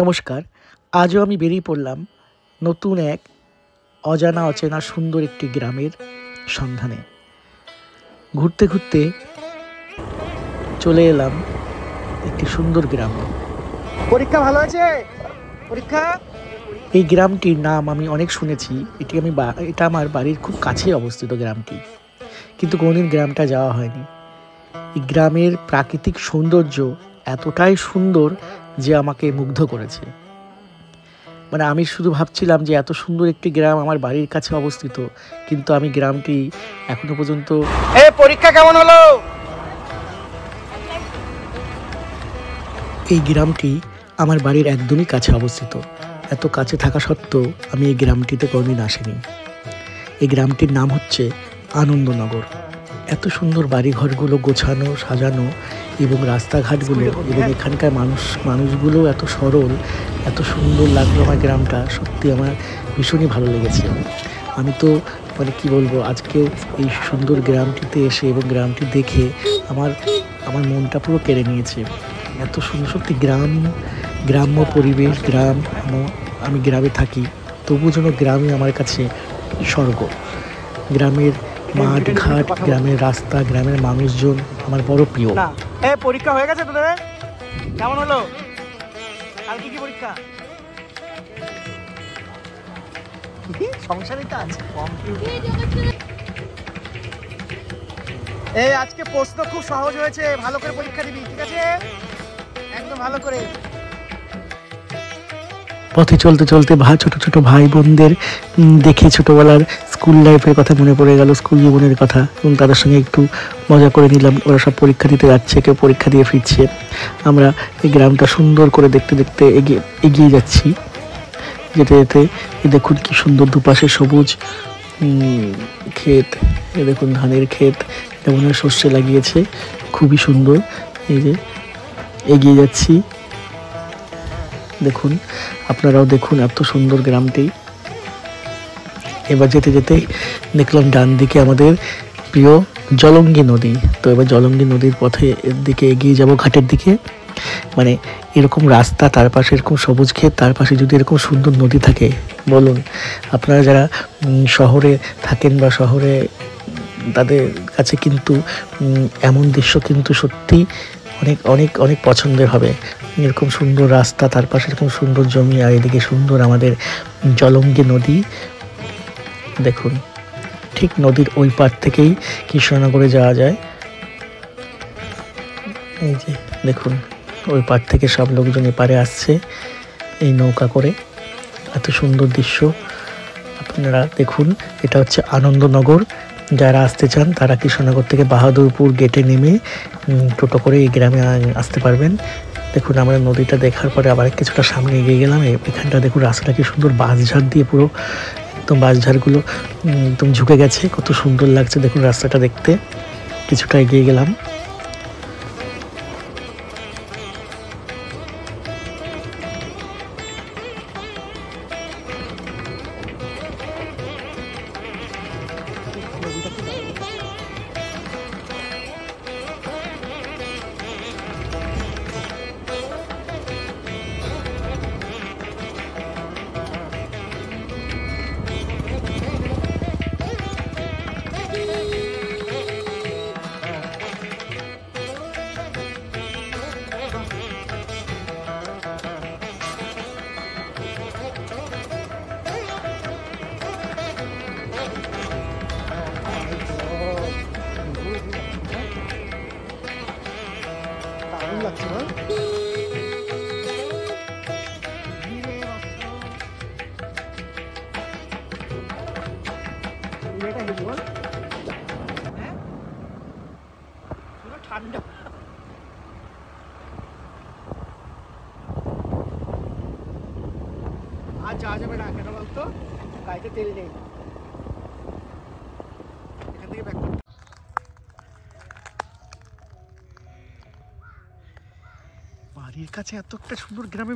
নমস্কার। আজও আমি বেরিয়ে পড়লাম নতুন এক অজানা অচেনা সুন্দর একটি গ্রামের সন্ধানে। ঘুরতে ঘুরতে চলে এলাম একটি সুন্দর গ্রামে। পরীক্ষা ভালো আছে? পরীক্ষা এই গ্রামটির নাম আমি অনেক শুনেছি। এটা আমার বাড়ির খুব কাছে অবস্থিত গ্রামটি, কিন্তু কোনোদিন গ্রামটা যাওয়া হয়নি। এই গ্রামের প্রাকৃতিক সৌন্দর্য এতটাই সুন্দর যে আমাকে মুগ্ধ করেছে। মানে আমি শুধু ভাবছিলাম যে এত সুন্দর একটি গ্রাম আমার বাড়ির কাছে অবস্থিত, কিন্তু আমি গ্রামটি এখনো পর্যন্ত। পরীক্ষা কেমন হলো? এই গ্রামটি আমার বাড়ির একদমই কাছে অবস্থিত। এত কাছে থাকা সত্ত্বেও আমি এই গ্রামটিতে কোনোদিন আসিনি। এই গ্রামটির নাম হচ্ছে আনন্দনগর। এত সুন্দর বাড়িঘরগুলো গোছানো সাজানো এবং রাস্তাঘাটগুলো এবং এখানকার মানুষগুলো এত সরল, এত সুন্দর লাগলো আমার গ্রামটা। সত্যি আমার ভীষণই ভালো লেগেছে। আমি তো মানে কি বলবো, আজকে এই সুন্দর গ্রামটিতে এসে এবং গ্রামটি দেখে আমার মনটা পুরো কেড়ে নিয়েছে। এত সুন্দর সত্যি গ্রাম্য পরিবেশ। আমি গ্রামে থাকি, তবু যেন গ্রামই আমার কাছে স্বর্গ। গ্রামের মাঠ ঘাট, গ্রামের রাস্তা, গ্রামের মানুষজন আমার বড় প্রিয়। পরীক্ষা হয়ে গেছে তোদের? কেমন হলো? কালকে কি পরীক্ষা? সংসারিতা আছে। আজকে প্রশ্ন খুব সহজ হয়েছে, ভালো করে পরীক্ষা দিবি, ঠিক আছে? একদম ভালো করে। পথে চলতে চলতে ছোট ছোট ভাই বোনদের দেখে ছোটবেলার স্কুল লাইফের কথা মনে পড়ে গেল, স্কুল জীবনের কথা, এবং তাদের সঙ্গে একটু মজা করে নিলাম। ওরা সব পরীক্ষা দিতে যাচ্ছে, কেউ পরীক্ষা দিয়ে ফিরছে। আমরা এই গ্রামটা সুন্দর করে দেখতে দেখতে এগিয়ে যাচ্ছি। যেতে যেতে দেখুন কি সুন্দর দুপাশে সবুজ ক্ষেত। দেখুন ধানের ক্ষেত, এটা মনে হয় সর্ষে লাগিয়েছে, খুবই সুন্দর। এই যে এগিয়ে যাচ্ছি, দেখুন আপনারাও দেখুন এত সুন্দর গ্রামটি। এবার যেতে যেতে দেখলাম ডান দিকে আমাদের প্রিয় জলঙ্গি নদী। তো এবার জলঙ্গি নদীর পথে দিকে এগিয়ে যাব, ঘাটের দিকে। মানে এরকম রাস্তা, তার পাশে এরকম সবুজ ক্ষেত, তার পাশে যদি এরকম সুন্দর নদী থাকে, বলুন আপনারা যারা শহরে থাকেন বা শহরে, তাদের কাছে কিন্তু এমন দৃশ্য কিন্তু সত্যি অনেক অনেক অনেক পছন্দের হবে। এরকম সুন্দর রাস্তা, তার পাশে এরকম সুন্দর জমি, আর এদিকে সুন্দর আমাদের জলঙ্গি নদী। দেখুন ঠিক নদীর ওই পার থেকেই কৃষ্ণনগরে যাওয়া যায়। এই যে দেখুন ওই পার থেকে সব লোকজন এপারে আসছে এই নৌকা করে। এত সুন্দর দৃশ্য আপনারা দেখুন। এটা হচ্ছে আনন্দনগর। যারা আসতে চান তারা কৃষ্ণনগর থেকে বাহাদুরপুর গেটে নেমে টোটো করে এই গ্রামে আসতে পারবেন। দেখুন আমরা নদীটা দেখার পরে আবার কিছুটা সামনে এগিয়ে গেলাম। এখানটা দেখুন রাস্তাটা কি সুন্দর, বাঁশঝাড় দিয়ে পুরো একদম বাঁশঝাড়গুলো একদম ঝুঁকে গেছে, কত সুন্দর লাগছে দেখুন রাস্তাটা দেখতে। কিছুটা এগিয়ে গেলাম, লাগছে না? ঠান্ডা আর যাওয়া যাবে না, কেন বলতো? গাড়িতে তেল নেই। এখান থেকে ব্যাক করতে বাড়ির কাছে এত একটা সুন্দর গ্রামে